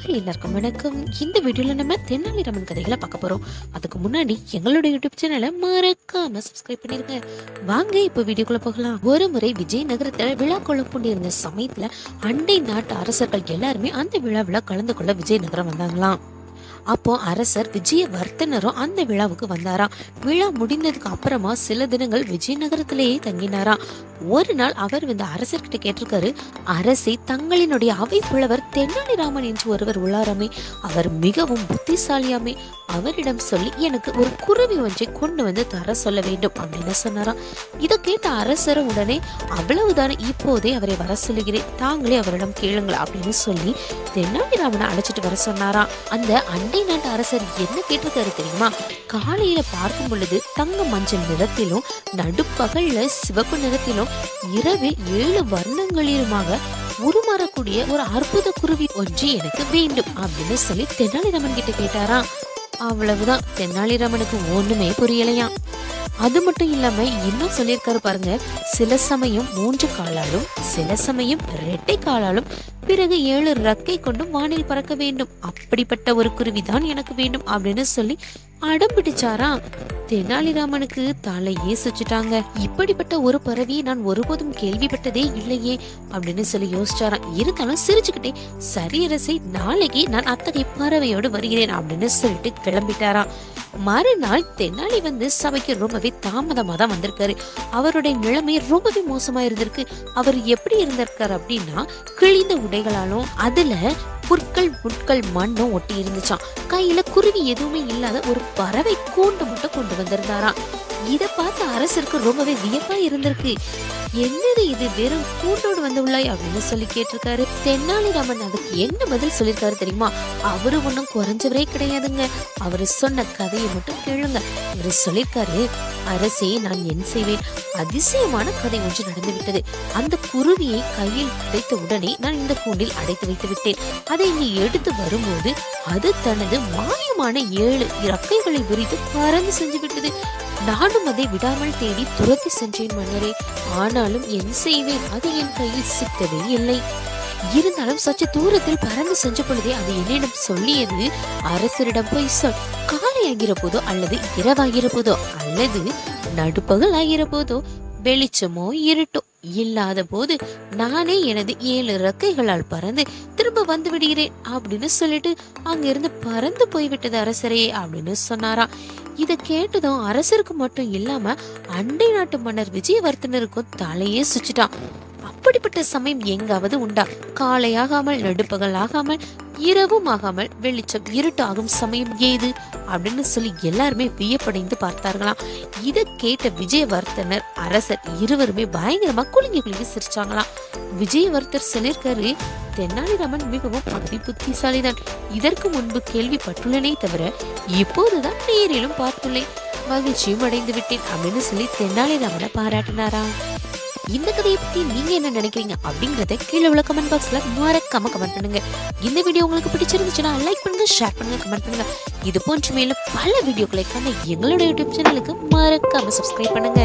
நேயர்கள் எல்லாருக்கும் வணக்கம். இந்த வீடியோல நம்ம தென்னாலிராமன் கதைகளை பார்க்க போறோம். அதுக்கு முன்னாடி எங்களோட யூடியூப் சேனலை மறக்காம சப்ஸ்கிரைப் பண்ணிருங்க. வாங்க இப்ப வீடியோக்குள்ள போகலாம். ஒரு முறை விஜயநகரத்துல விழா கொள்ள கொண்டிருந்த சமயத்துல அண்டை நாட்டு அரசர்கள் எல்லாருமே அந்த விழாவில் கலந்து கொள்ள விஜயநகரம் வந்தாங்களாம். அப்போ அரசர் விஜயவர்த்தனரும் அந்த விழாவுக்கு வந்தாராம். விழா முடிந்ததுக்கு அப்புறமா சில தினங்கள் விஜயநகரத்திலேயே தங்கினாராம். ஒரு நாள் அவர் அரசர்கிட்ட கேட்டிருக்காரு, அரசே, தங்களினுடைய அவை புலவர் தென்னாலிராமன் என்று ஒருவர் உள்ளாராமே, அவர் மிகவும் புத்திசாலியாமே, அவரிடம் சொல்லி எனக்கு ஒரு குருவி ஒன்றை கொண்டு வந்து தர சொல்ல வேண்டும் அப்படின்னு சொன்னாராம். இதை கேட்ட அரசர் உடனே, அவ்வளவுதானே, இப்போதே அவரை வர சொல்லுகிறேன், தாங்களே அவரிடம் கேளுங்கள் அப்படின்னு சொல்லி தென்னாலிராமனை அழைச்சிட்டு வர சொன்னாராம். அந்த அண்டை நாட்டு அரசர் என்ன கேட்டிருக்காரு தெரியுமா? காலையில பார்க்கும் பொழுது தங்க மஞ்சள் நிறத்திலும் நடுப்பகல்ல சிவப்பு நிறத்திலும் இரவில் 7 வர்ணங்களிலுமாக உருமாறக்கூடிய ஒரு அற்புத குருவி ஒன்று எனக்கு வேண்டும் அப்படின்னு சொல்லி தென்னாலிராமன் கிட்ட கேட்டாராம். அவ்வளவுதான், தென்னாலிராமனுக்கு ஒண்ணுமே புரியலையாம். அது மட்டும் இல்லாம இன்னும் சொல்லியிருக்காரு பாருங்க, சில சமயம் 3 காலாலும் சில சமயம் 2 காலாலும் பிறகு 7 ரெக்கை கொண்டும் வானில் பறக்க வேண்டும், அப்படிப்பட்ட ஒரு குருவிதான் எனக்கு வேண்டும் அப்படின்னு சொல்லி அடம் பிடிச்சாராம். தெனாலிராமனுக்கு தலையே சுச்சிட்டாங்க. இப்படிப்பட்ட ஒரு பறவையை நான் ஒருபோதும் கேள்விப்பட்டதே இல்லையே அப்படின்னு சொல்லி யோசிச்சாராம். இருந்தாலும் சிரிச்சுக்கிட்டே, சரி அரசே, நாளைக்கு நான் அத்தகைய பறவையோடு வருகிறேன் அப்படின்னு சொல்லிட்டு கிளம்பிட்டாராம். மறுநாள் தென்னாலி சபைக்கு ரொம்பவே தாமதமா தான் வந்திருக்காரு. அவருடைய நிலைமை ரொம்பவே மோசமா இருந்திருக்கு. அவர் எப்படி இருந்திருக்காரு அப்படின்னா, கிழிந்த உடைகளாலும் அதுல புற்கள் முட்கள் மண்ணும் ஒட்டி இருந்துச்சான். கையில குருவி எதுவுமே இல்லாத ஒரு பறவை கூண்டு மட்டும் கொண்டு வந்திருந்தாராம். இதை பார்த்து அரசருக்கு ரொம்பவே வியப்பா இருந்திருக்கு. என்னது இது, வெறும் கூண்டோடு வந்து உள்ளாய் அப்படின்னு சொல்லி கேட்டிருக்காரு. தென்னாலிராமன் அதுக்கு என்ன பதில் சொல்லியிருக்காரு தெரியுமா? அவரு ஒன்னும் குறைஞ்சவரே கிடையாதுங்க, அவரு சொன்ன கதையை மட்டும் கேளுங்க. அவரு சொல்லியிருக்காரு, அரசே, நான் என்ன செய்வேன், அதிசயமான கதை ஒன்று நடந்து விட்டது. அந்த குருவியை கையில் கிடைத்த உடனே நான் இந்த கூண்டில் அடைத்து வைத்து விட்டேன். அதை இங்கு எடுத்து வரும்போது அது தனது மாயமான 7 இறக்கைகளை விரித்து பறந்து சென்று விட்டது. நானும் அதை விடாமல் தேடி துரத்தி சென்றேன் மன்னரே. ஆனாலும் என்ன செய்வேன், அது என் கையில் சிக்கவே இல்லை. இருந்தாலும் சற்று தூரத்தில் பறந்து சென்ற பொழுதே அது என்னிடம் சொல்லியது, அரசரிடம் போய் சொல், காலை ஆகிற போதோ அல்லது இரவாகிற போதோ அல்லது நடுப்பகல் ஆகிற போதோ வெளிச்சமோ இருட்டோ இல்லாத போது நானே எனது 7 ரெக்கைகளால் பறந்து திரும்ப வந்து விடுகிறேன் அப்படின்னு சொல்லிட்டு அங்கிருந்து பறந்து போய்விட்டது அரசரே அப்படின்னு சொன்னாராம். இதை கேட்டதும் அரசருக்கு மட்டும் இல்லாம அண்டை நாட்டு மன்னர் விஜயவர்த்தனருக்கும் தலையே சுச்சிட்டான். அப்படிப்பட்ட சமயம் எங்காவது உண்டா? காலை ஆகாமல் நடுப்பகல் ஆகாமல் இரவும் ஆகாமல் வெளிச்சம் இருட்டாகும் சமயம் ஏது அப்படின்னு சொல்லி எல்லாருமே வியப்படைந்து பார்த்தார்களாம். இதை கேட்ட விஜயவர்த்தனர் அரசர் இருவருமே பயங்கரமா குலுங்கி சிரிச்சாங்களாம். விஜயவர்த்தர் சொல்லியிருக்காரு, தென்னாலிராமன் மிகவும் அதி புத்திசாலிதான். இதற்கு முன்பு கேள்விப்பட்டுள்ளனே தவிர இப்போதுதான் நேரிலும் பார்த்துள்ளேன், மகிழ்ச்சியும் அடைந்து விட்டேன் அப்படின்னு சொல்லி தென்னாலிராமனை பாராட்டினாராம். இந்த கதையை பத்தி நீங்க என்ன நினைக்கிறீங்க அப்படிங்கறத கீழே உள்ள கமெண்ட் பாக்ஸ்ல மறக்காம கமெண்ட் பண்ணுங்க. இந்த வீடியோ உங்களுக்கு பிடிச்சிருந்துச்சுன்னா லைக் பண்ணுங்க, ஷேர் பண்ணுங்க, கமெண்ட் பண்ணுங்க. இது போன்ற மேலும் பல வீடியோக்களை காண எங்களோட யூடியூப் சேனலுக்கு மறக்காம சப்ஸ்கிரைப் பண்ணுங்க.